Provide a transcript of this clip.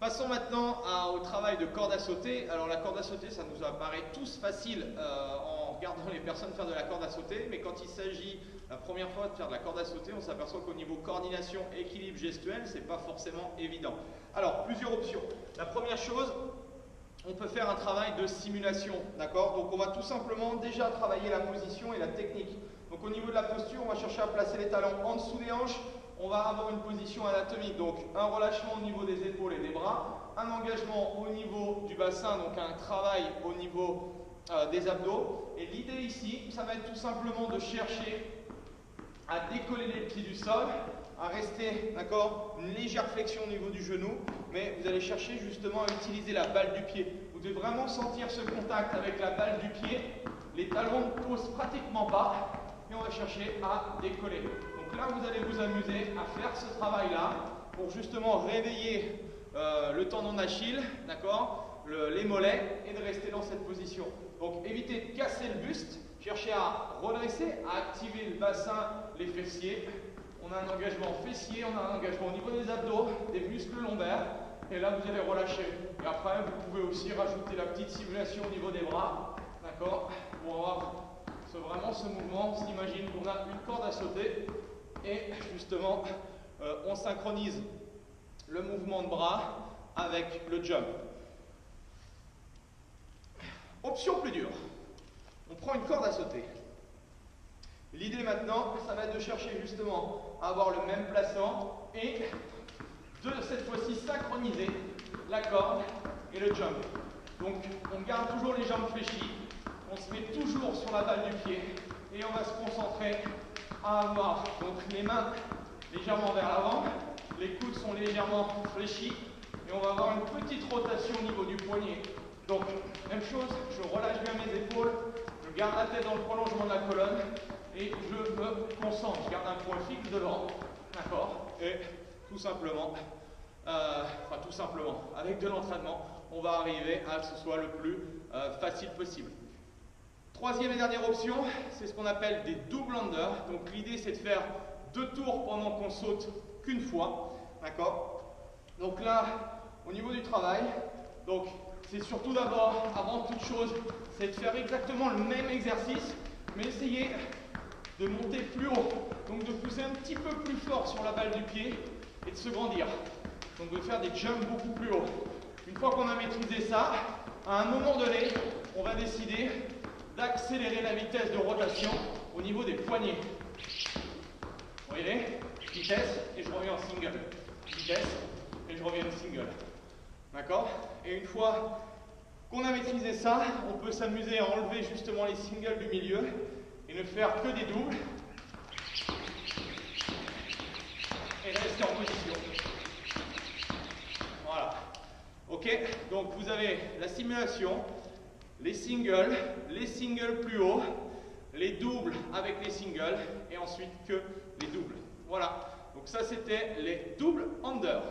Passons maintenant au travail de corde à sauter. Alors la corde à sauter, ça nous apparaît tous facile en regardant les personnes faire de la corde à sauter, mais quand il s'agit la première fois de faire de la corde à sauter, on s'aperçoit qu'au niveau coordination, équilibre gestuel, c'est pas forcément évident. Alors, plusieurs options. La première chose, on peut faire un travail de simulation, d'accord? Donc on va tout simplement déjà travailler la position et la technique. Donc au niveau de la posture, on va chercher à placer les talons en dessous des hanches. On va avoir une position anatomique, donc un relâchement au niveau des épaules et des bras, un engagement au niveau du bassin, donc un travail au niveau des abdos. Et l'idée ici, ça va être tout simplement de chercher à décoller les pieds du sol, à rester, d'accord, une légère flexion au niveau du genou, mais vous allez chercher justement à utiliser la balle du pied. Vous devez vraiment sentir ce contact avec la balle du pied. Les talons ne posent pratiquement pas et on va chercher à décoller. Donc là, vous allez vous amuser à faire ce travail-là pour justement réveiller le tendon d'Achille, d'accord, les mollets, et de rester dans cette position. Donc évitez de casser le buste, cherchez à redresser, à activer le bassin, les fessiers. On a un engagement fessier, on a un engagement au niveau des abdos, des muscles lombaires, et là vous allez relâcher. Et après, vous pouvez aussi rajouter la petite simulation au niveau des bras, d'accord, pour avoir vraiment ce mouvement. On s'imagine qu'on a une corde à sauter, et justement, on synchronise le mouvement de bras avec le jump. Option plus dure. On prend une corde à sauter. L'idée maintenant, ça va être de chercher justement à avoir le même placement et de cette fois-ci synchroniser la corde et le jump. Donc on garde toujours les jambes fléchies, on se met toujours sur la balle du pied et on va se concentrer à avoir donc les mains légèrement vers l'avant, les coudes sont légèrement fléchis et on va avoir une petite rotation au niveau du poignet. Donc même chose, je relâche bien mes épaules, je garde la tête dans le prolongement de la colonne et je me concentre, je garde un point fixe devant, d'accord? Et tout simplement, avec de l'entraînement, on va arriver à ce que ce soit le plus facile possible. Troisième et dernière option, c'est ce qu'on appelle des double unders. Donc l'idée c'est de faire 2 tours pendant qu'on saute qu'une fois, d'accord? Donc là, au niveau du travail, donc c'est surtout d'abord, avant toute chose, c'est de faire exactement le même exercice, mais essayer de monter plus haut, donc de pousser un petit peu plus fort sur la balle du pied et de se grandir. Donc de faire des jumps beaucoup plus haut. Une fois qu'on a maîtrisé ça, à un moment donné, on va décider d'accélérer la vitesse de rotation au niveau des poignets. Vous voyez, vitesse et je reviens en single. Vitesse et je reviens en single. D'accord? Et une fois qu'on a maîtrisé ça, on peut s'amuser à enlever justement les singles du milieu et ne faire que des doubles et rester en position. Voilà. Ok, donc vous avez la simulation, les singles plus haut, les doubles avec les singles et ensuite que les doubles. Voilà, donc ça c'était les doubles under.